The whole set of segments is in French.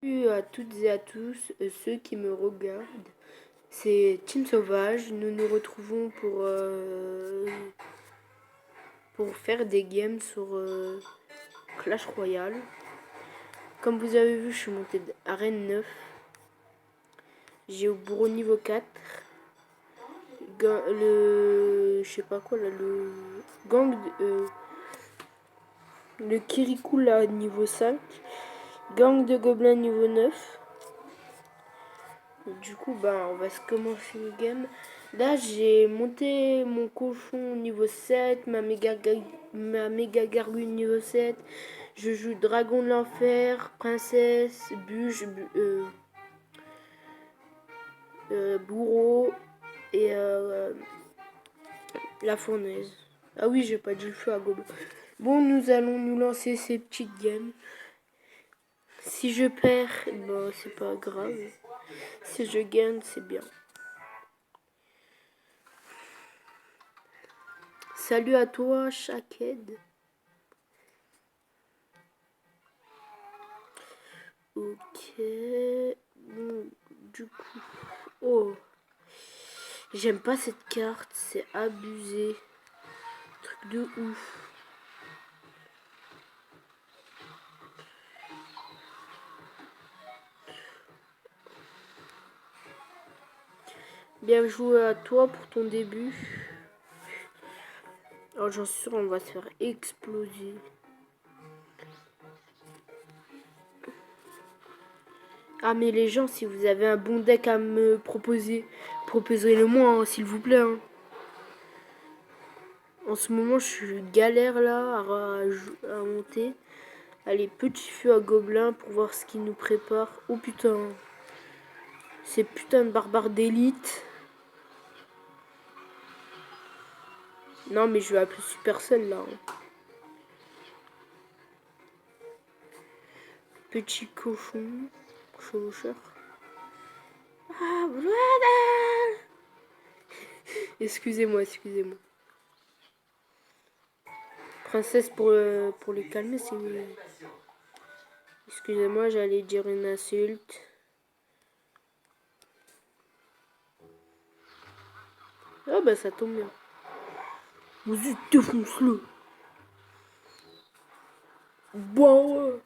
Salut à toutes et à tous ceux qui me regardent. C'est Team Sauvage. Nous nous retrouvons pour faire des games sur Clash Royale. Comme vous avez vu, je suis monté d'arène 9. J'ai au bureau niveau 4. Je sais pas quoi là, le gang, le Kirikou là niveau 5. Gang de gobelins niveau 9. Du coup, on va se commencer le game. Là, j'ai monté mon cochon niveau 7, ma méga gargouille niveau 7. Je joue dragon de l'enfer, princesse, bourreau et la fournaise. Ah oui, j'ai pas dit le feu à gobe. Bon, nous allons nous lancer ces petites games. Si je perds, c'est pas grave. Si je gagne, c'est bien. Salut à toi, Shaked. Ok. Bon, du coup. Oh. J'aime pas cette carte, c'est abusé. Truc de ouf. Bien joué à toi pour ton début. Alors j'en suis sûr, on va se faire exploser. Ah mais les gens, si vous avez un bon deck à me proposer, proposez-le moi, hein, s'il vous plaît. Hein. En ce moment, je suis galère là à monter. Allez, petit feu à gobelin pour voir ce qu'il nous prépare. Oh putain. Ces putains de barbares d'élite. Non mais je vais appeler Supercell là. Hein. Petit cochon. Chevaucheur. Ah, voilà. Excusez-moi, excusez-moi. Princesse pour les calmer, si vous voulez. Excusez-moi, j'allais dire une insulte. Ah bah ça tombe bien. Vas-y, défonce-le. Bon, ouais.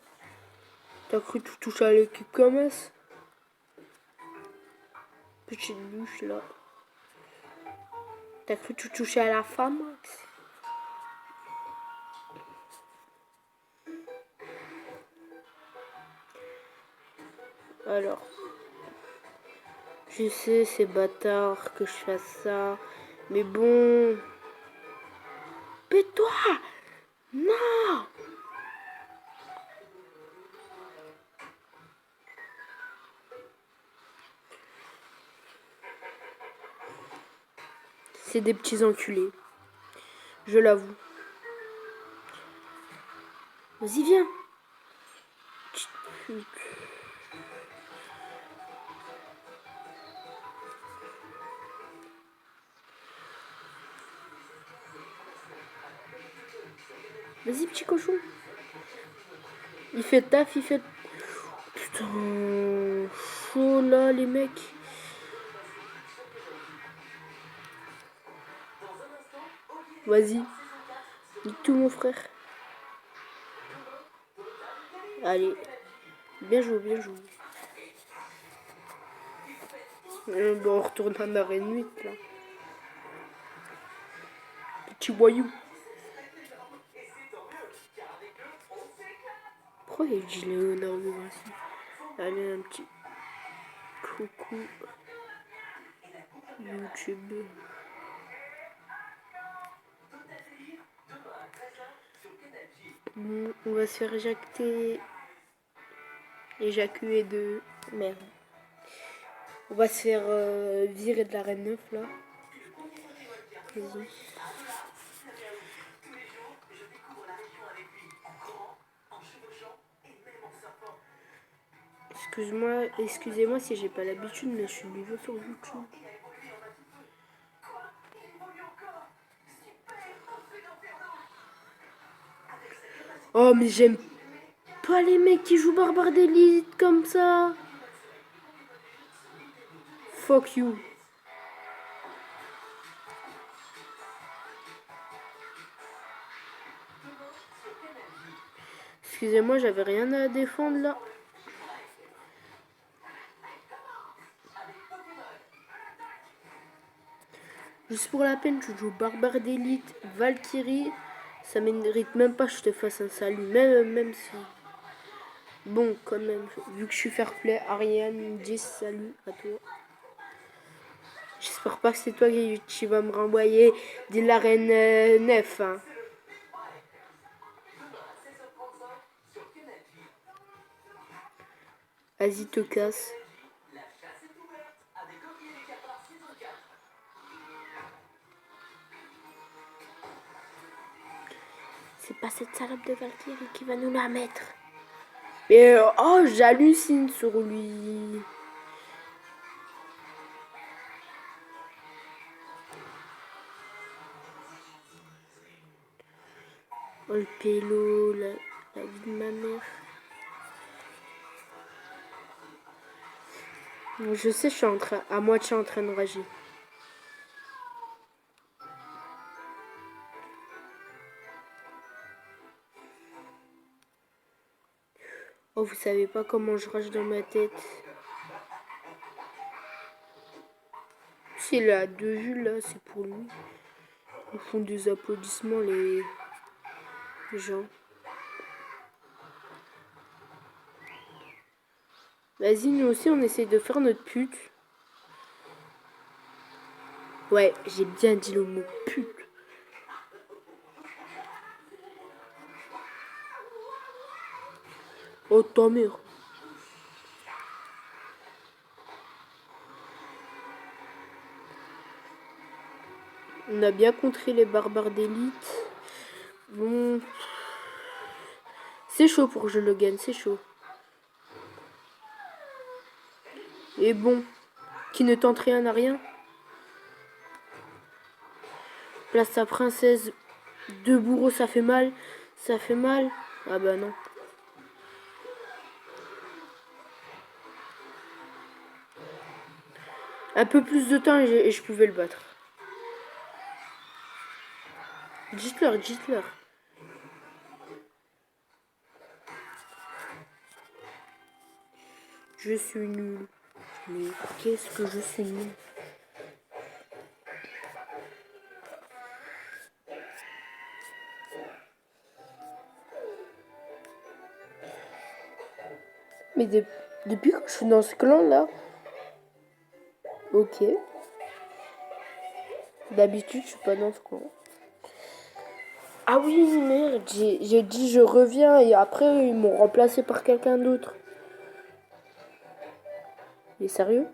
T'as cru tout toucher à l'équipe comme ça? Petite bûche là. T'as cru tout toucher à la femme? Alors, je sais, c'est bâtard que je fasse ça. Mais bon. Pète-toi! Non! C'est des petits enculés. Je l'avoue. Vas-y, viens. Vas-y, petit cochon. Il fait taf, il fait... Putain, chaud là, les mecs. Vas-y. Dis tout, mon frère. Allez. Bien joué, bien joué. Bon, on retourne en arène 8, là. Petit voyou. Pourquoi il dit Léonard de Vinci? Allez, un petit coucou YouTube. Bon, on va se faire éjaculer de... Merde. On va se faire virer de l'arène 9, là. Vas-y. Excusez-moi si j'ai pas l'habitude, mais je suis nouveau sur YouTube. Oh, mais j'aime pas les mecs qui jouent Barbare d'élite comme ça. Fuck you. Excusez-moi, j'avais rien à défendre là. Juste pour la peine, tu joues Barbare d'élite, Valkyrie. Ça mérite même pas que je te fasse un salut, même si... Bon, quand même, vu que je suis fair play, Ariane, 10 salut à toi. J'espère pas que c'est toi qui vas me renvoyer de l'arène 9. Hein. Vas-y, te casse. C'est pas cette salope de Valkyrie qui va nous la mettre. Mais oh, j'hallucine sur lui. Oh le pélo, la vie de ma mère. Je sais, je suis à moitié en train de rager. Oh, vous savez pas comment je rage dans ma tête. S'il a 2 vues là, c'est pour lui. Ils font des applaudissements les gens. Vas-y, nous aussi on essaie de faire notre pute. Ouais, j'ai bien dit le mot pute. Oh ta mère. On a bien contré les barbares d'élite. Bon. C'est chaud pour que je le gagne, c'est chaud. Et bon, qui ne tente rien n'a rien. Place sa princesse. 2 bourreaux, ça fait mal. Ça fait mal. Ah bah non. Un peu plus de temps et je pouvais le battre. Dites-leur, dites-leur. Je suis nul. Mais qu'est-ce que je suis nul? Mais depuis que je suis dans ce clan là. Ok. D'habitude, je suis pas dans ce clan. Ah oui, merde, j'ai dit je reviens et après ils m'ont remplacé par quelqu'un d'autre. Mais sérieux?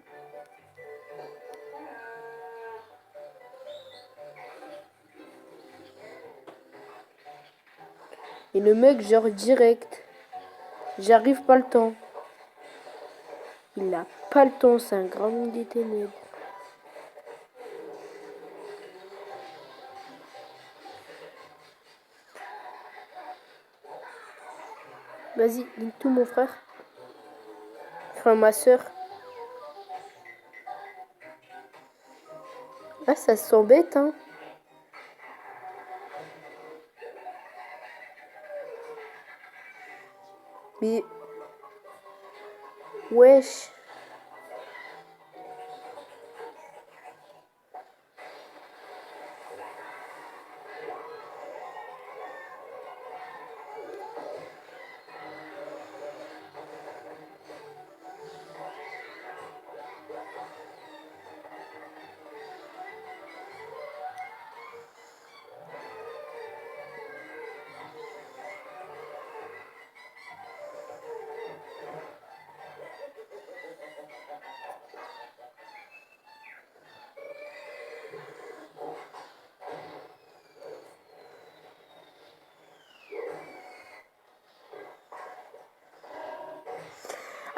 Et le mec, genre direct. J'arrive pas le temps. Il a pas le temps, c'est un grand monde des ténèbres. Vas-y, dis tout mon frère. Enfin ma soeur. Ah, ça se sent bête, hein. Mais... Wesh.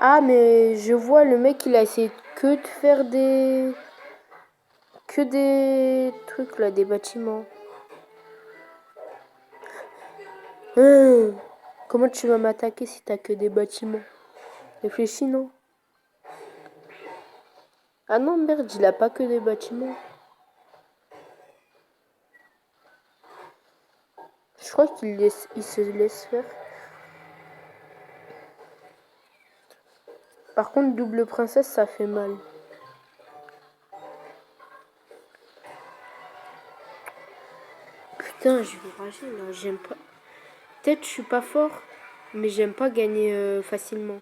Ah, mais je vois le mec, il a essayé que de faire des... Que des trucs là, des bâtiments. Comment tu vas m'attaquer si t'as que des bâtiments? Réfléchis, non? Ah non, merde, il a pas que des bâtiments. Je crois qu'il se laisse faire. Par contre, double princesse, ça fait mal. Putain, je vais rager là, j'aime pas. Peut-être je suis pas fort, mais j'aime pas gagner facilement.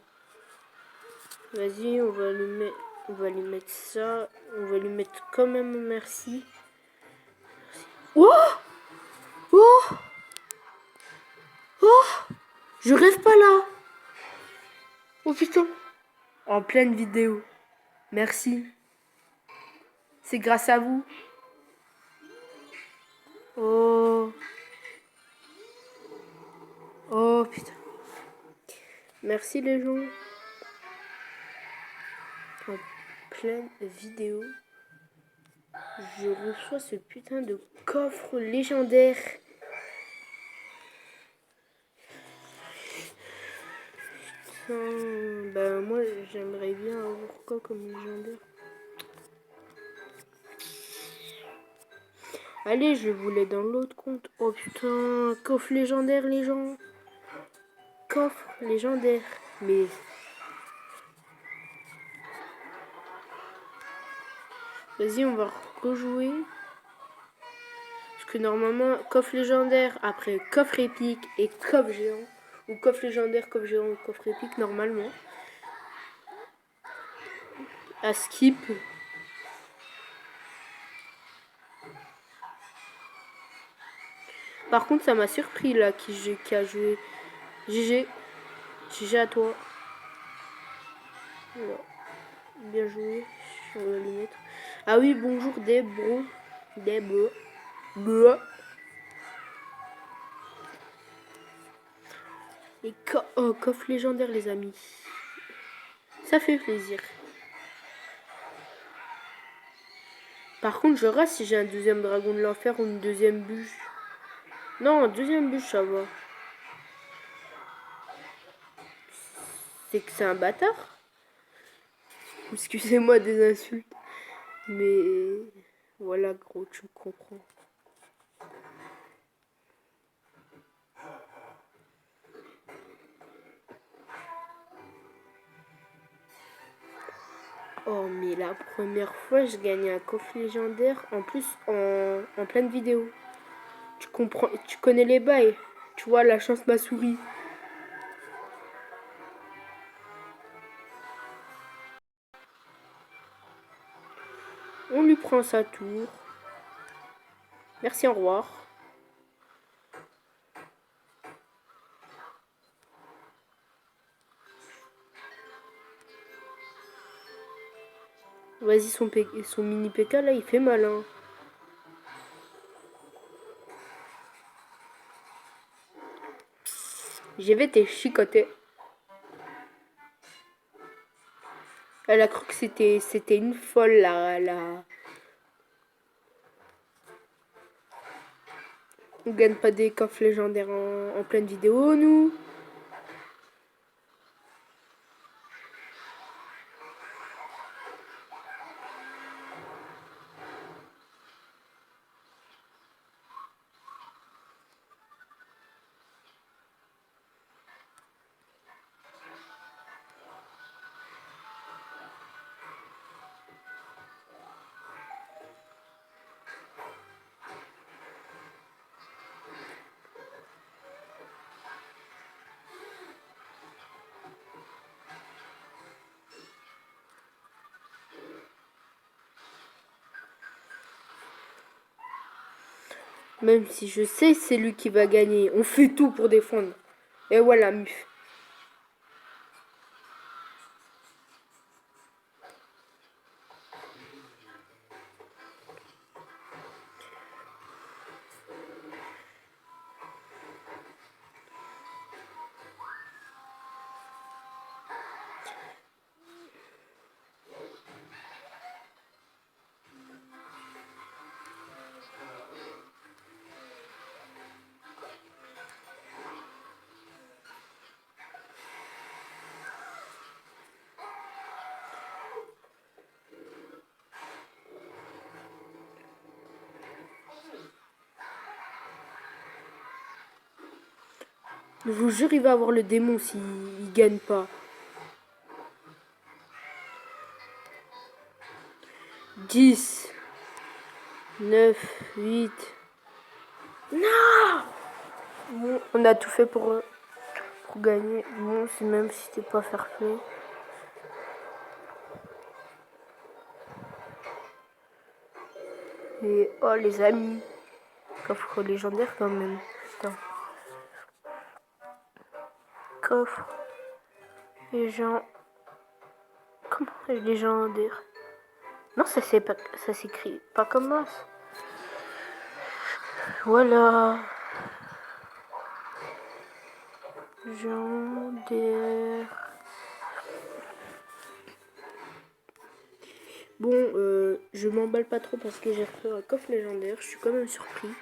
Vas-y, on va lui mettre ça. On va lui mettre quand même merci. Oh! Oh! Oh! Je rêve pas là! Oh putain! En pleine vidéo. Merci. C'est grâce à vous. Oh. Oh putain. Merci les gens. En pleine vidéo. Je reçois ce putain de coffre légendaire. Putain, bah moi j'aimerais bien avoir quoi comme légendaire. Allez, je voulais dans l'autre compte. Oh putain, coffre légendaire les gens. Coffre légendaire. Mais... Vas-y, on va rejouer. Parce que normalement, coffre légendaire, après coffre épique et coffre géant. Ou coffre légendaire, coffre géant ou coffre épique, normalement. À skip. Par contre, ça m'a surpris là qui a joué. GG. GG à toi. Voilà. Bien joué. On va lui mettre. Ah oui, bonjour des bros. Des bros. Et coffre légendaire les amis. Ça fait plaisir. Par contre, je rate si j'ai un deuxième dragon de l'enfer ou une deuxième bûche. Non, deuxième bûche, ça va. C'est que c'est un bâtard. Excusez-moi des insultes. Mais voilà, gros, tu comprends. Oh, mais la première fois, je gagnais un coffre légendaire. En plus, en pleine vidéo. Tu comprends, tu connais les bails. Tu vois, la chance m'a souri. On lui prend sa tour. Merci, au revoir. Vas-y, son mini PK là, il fait mal. Hein. Je vais te chicoter. Elle a cru que c'était une folle là. On gagne pas des coffres légendaires en pleine vidéo, nous. Même si je sais c'est lui qui va gagner. On fait tout pour défendre. Et voilà, muf. Je vous jure, il va avoir le démon s'il gagne pas. 10, 9, 8. Non! Bon, on a tout fait pour gagner. Bon, c'est même si c'était pas fair play. Et oh les amis, coffre légendaire quand même. Putain. Coffre légendaire. Comment légendaire? Non, ça s'écrit pas comme ça. Voilà. Légendaire. Bon, je m'emballe pas trop parce que j'ai repris un coffre légendaire. Je suis quand même surpris.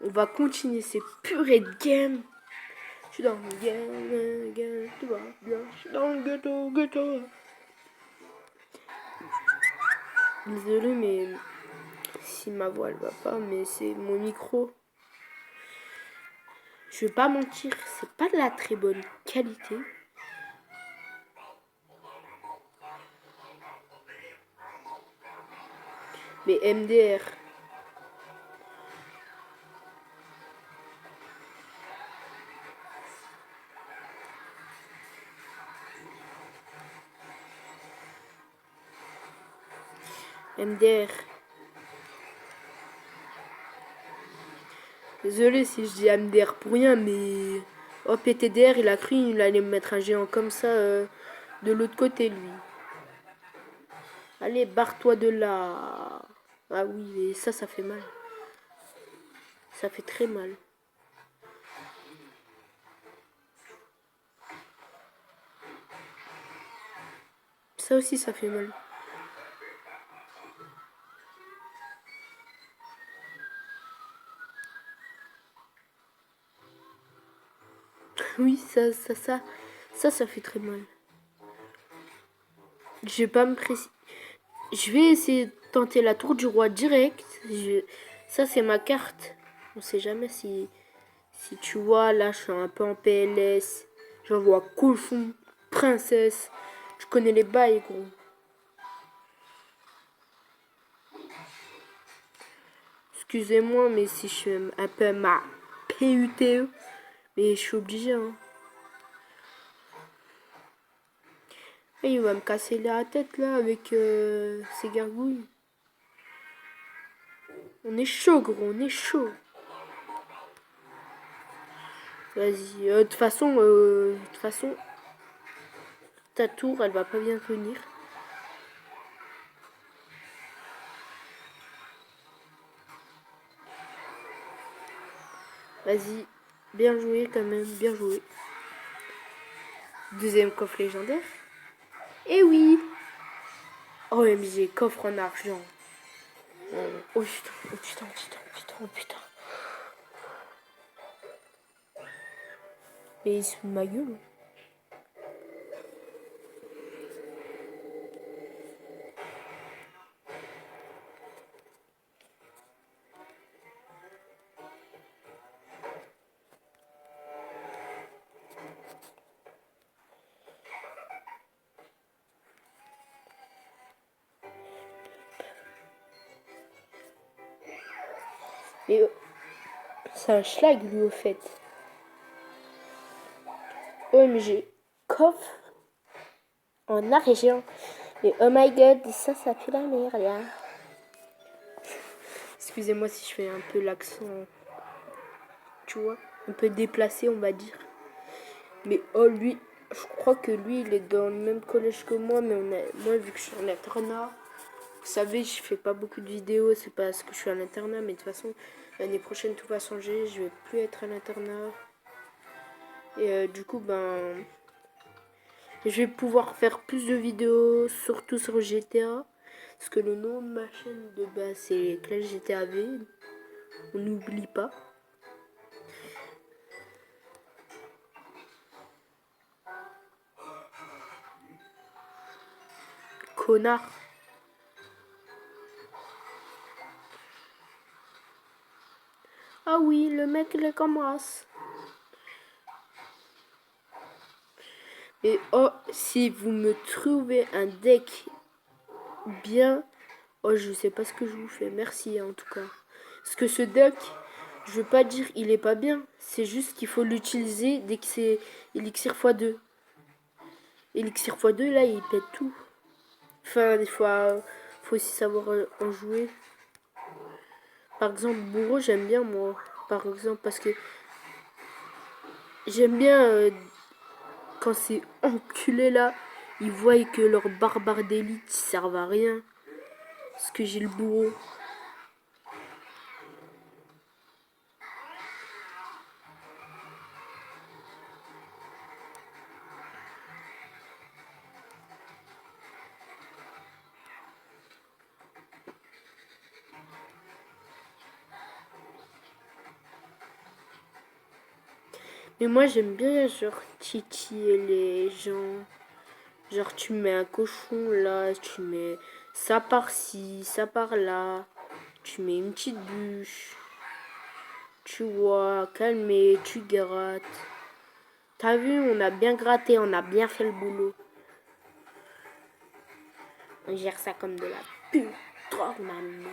On va continuer ces purées de game. Je suis dans le game, tout va bien. Je suis dans le ghetto. Désolé, mais si ma voix elle va pas, mais c'est mon micro. Je vais pas mentir, c'est pas de la très bonne qualité. Mais MDR. MDR. Désolé si je dis MDR pour rien, mais... Oh, PTDR, il a cru il allait me mettre un géant comme ça de l'autre côté, lui. Allez, barre-toi de là. Ah oui, mais ça fait mal. Ça fait très mal. Ça aussi, ça fait mal. Oui, ça fait très mal. Je vais pas me préciser. Je vais essayer de tenter la tour du roi direct. Ça, c'est ma carte. On sait jamais si tu vois. Là, je suis un peu en PLS. J'en vois cochon, princesse. Je connais les bails, gros. Excusez-moi, mais si je suis un peu ma PUTE. Mais je suis obligée, hein. Et il va me casser la tête, là, avec ces gargouilles. On est chaud, gros, on est chaud. Vas-y, de toute façon, ta tour, elle va pas bien venir. Vas-y, bien joué quand même, bien joué. Deuxième coffre légendaire. Et oui. OMG, coffre en argent. Oh putain. Mais il se fout de ma gueule. Mais c'est un schlag lui au fait. OMG, coffre en argent. Mais oh my god, ça pue la merde là. Excusez-moi si je fais un peu l'accent, tu vois, un peu déplacé on va dire. Mais oh lui, je crois que lui il est dans le même collège que moi, mais moi vu que je suis en internat, vous savez je fais pas beaucoup de vidéos, c'est parce que je suis en internat, mais de toute façon l'année prochaine tout va changer, je vais plus être à l'internat. Et du coup je vais pouvoir faire plus de vidéos, surtout sur GTA. Parce que le nom de ma chaîne de base c'est Clash GTA V. On n'oublie pas. Connard. Ah oui, le mec les commence. Et oh, si vous me trouvez un deck bien, oh, je sais pas ce que je vous fais. Merci en tout cas. Parce que ce deck, je veux pas dire il est pas bien. C'est juste qu'il faut l'utiliser dès que c'est Elixir x2. Elixir x2, là, il pète tout. Enfin, des fois, faut aussi savoir en jouer. Par exemple, Bourreau, j'aime bien moi. Par exemple, parce que j'aime bien quand ces enculés là, ils voient que leurs barbares d'élite servent à rien. Parce que j'ai le bourreau. Mais moi j'aime bien genre titiller les gens. Genre tu mets un cochon là, tu mets ça par-ci, ça par-là. Tu mets une petite bûche. Tu vois, calmer, tu grattes. T'as vu, on a bien gratté, on a bien fait le boulot. On gère ça comme de la pute. Oh, maman.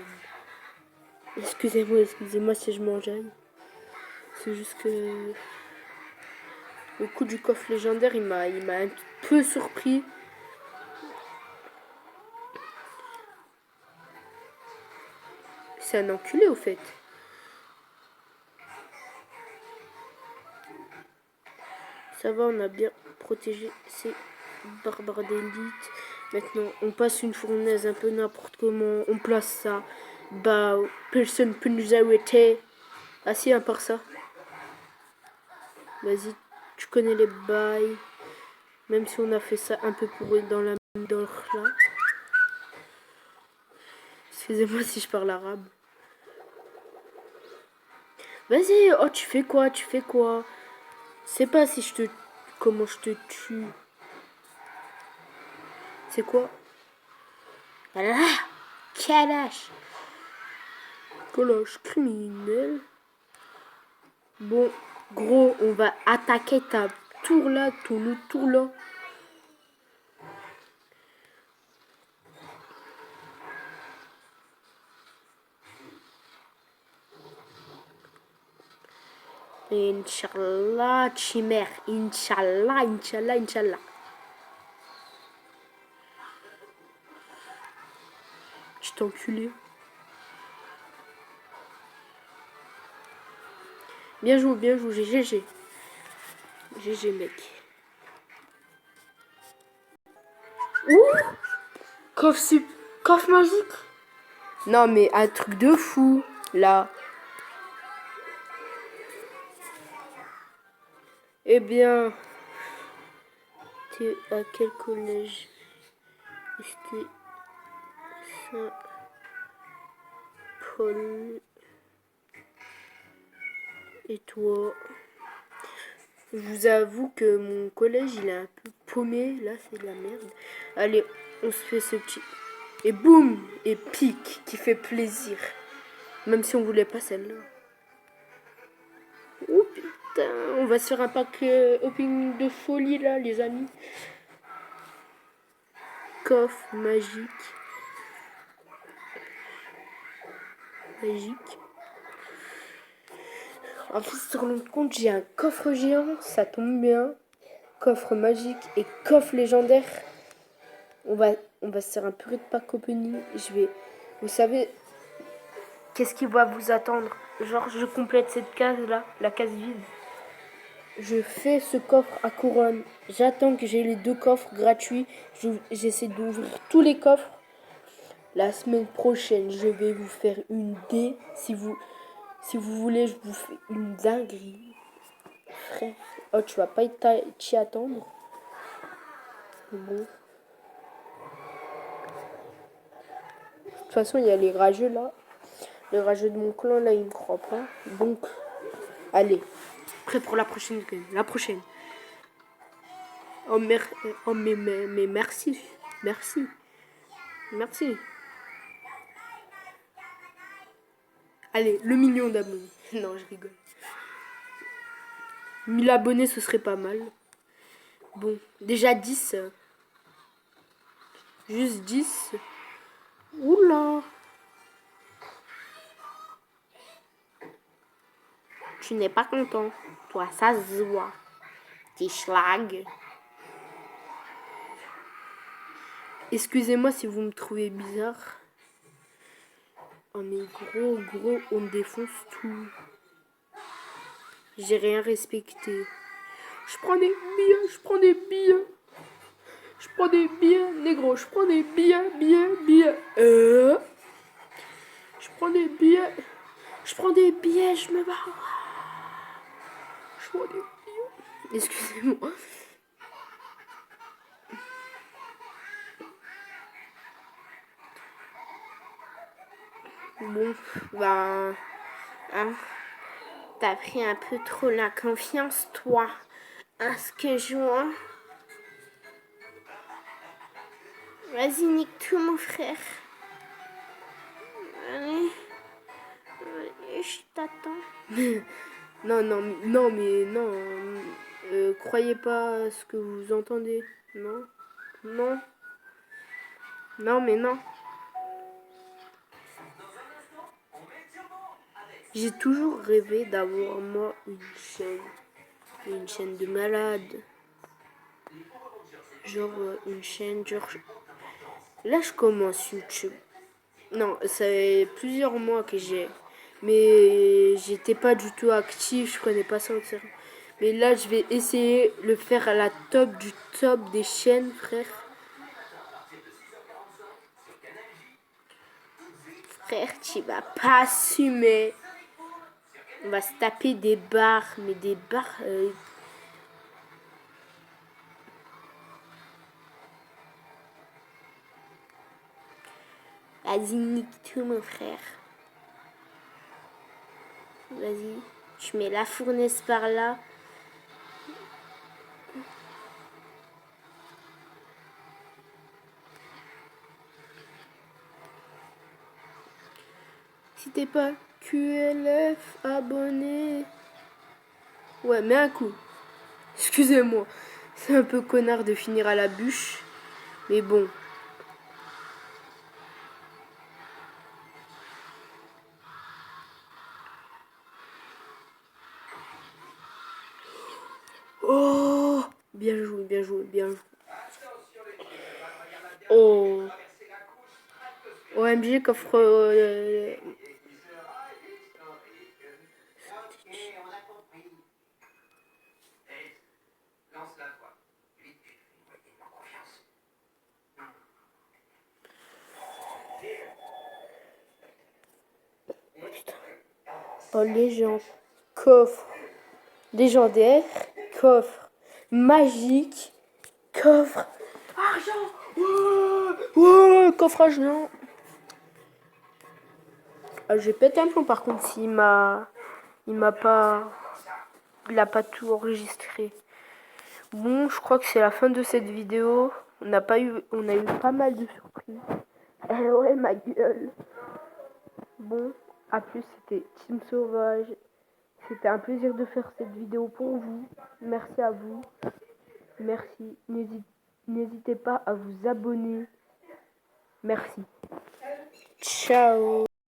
Excusez-moi si je m'enjaille. C'est juste que le coup du coffre légendaire, il m'a un peu surpris. C'est un enculé au fait. Ça va, on a bien protégé ces barbares d'élite. Maintenant, on passe une fournaise un peu n'importe comment. On place ça. Bah, personne peut nous arrêter. Ah si, à part ça. Vas-y, tu connais les bails. Même si on a fait ça un peu pour eux dans la là. Excusez-moi si je parle arabe. Vas-y, oh tu fais quoi? Tu fais quoi? C'est pas si je te... Comment je te tue. C'est quoi? Voilà. Kalash. Kalash criminel. Bon, gros, on va attaquer ta tour là, ton tour là. Inch'Allah, chimère. Inch'Allah, Inch'Allah, Inch'Allah. Je t'ai enculé. Bien joué, GG. GG, mec. Ouh! Coffre magique. Non, mais un truc de fou, là. Eh bien, t'es à quel collège? C'était Saint-Paul. Et toi? Je vous avoue que mon collège, il est un peu paumé. Là, c'est de la merde. Allez, on se fait ce petit... Et boum! Et pique, qui fait plaisir. Même si on voulait pas celle-là. Oh putain, on va se faire un pack opening de folie, là, les amis. Coffre magique. En fait, sur le compte, j'ai un coffre géant, ça tombe bien. Coffre magique et coffre légendaire. On va se faire un purée de pack opening. Vous savez, qu'est-ce qui va vous attendre? Genre, je complète cette case-là, la case vide. Je fais ce coffre à couronne. J'attends que j'ai les 2 coffres gratuits. J'essaie d'ouvrir tous les coffres. La semaine prochaine, je vais vous faire une D. Si vous voulez, je vous fais une dinguerie. Frère. Oh, tu vas pas t'y attendre. Bon. De toute façon, il y a les rageux là. Les rageux de mon clan là, ils me croient pas. Donc, allez. Prêt pour la prochaine game. La prochaine. Oh, mais merci. Merci. Merci. Allez, le million d'abonnés. Non, je rigole. 1000 abonnés, ce serait pas mal. Bon, déjà 10. Juste 10. Oula. Tu n'es pas content. Toi, ça se voit. T'es schlag. Excusez-moi si vous me trouvez bizarre. Oh mais gros, on défonce tout. J'ai rien respecté. Je prends des billets, je prends des billets. Je prends des billets, négro, je prends des billets. Je prends des billets. Je prends des billets, je me barre. Je prends des billets. Excusez-moi. Bon, bah... Hein, t'as pris un peu trop la confiance, toi. À ce que je vois. Vas-y, nique tout, mon frère. Allez. Je t'attends. non. Croyez pas à ce que vous entendez. Non. Non, mais non. J'ai toujours rêvé d'avoir, moi, une chaîne. Une chaîne de malade. Genre, une chaîne, genre... Là, je commence YouTube. Non, ça fait plusieurs mois que j'ai. Mais j'étais pas du tout actif, je connais pas ça au sérieux. Mais là, je vais essayer de le faire à la top du top des chaînes, frère. Frère, tu vas pas assumer. On va se taper des barres, mais des barres... Vas-y, nique tout, mon frère. Vas-y, je mets la fournaise par là. Si t'es pas QLF, abonné. Ouais, mets un coup. Excusez-moi. C'est un peu connard de finir à la bûche. Mais bon. Oh, bien joué. Oh. OMG coffre... Oh, légende. Coffre. Légendaire. Coffre. Magique. Coffre. Argent. Ouais, coffre argent. Ah, j'ai pété un plomb par contre s'il m'a... Il a pas tout enregistré. Bon, je crois que c'est la fin de cette vidéo. On a eu pas mal de surprises. Eh ouais, ma gueule. Bon, à plus, c'était Team Sauvage. C'était un plaisir de faire cette vidéo pour vous. Merci à vous. Merci. N'hésitez pas à vous abonner. Merci. Ciao.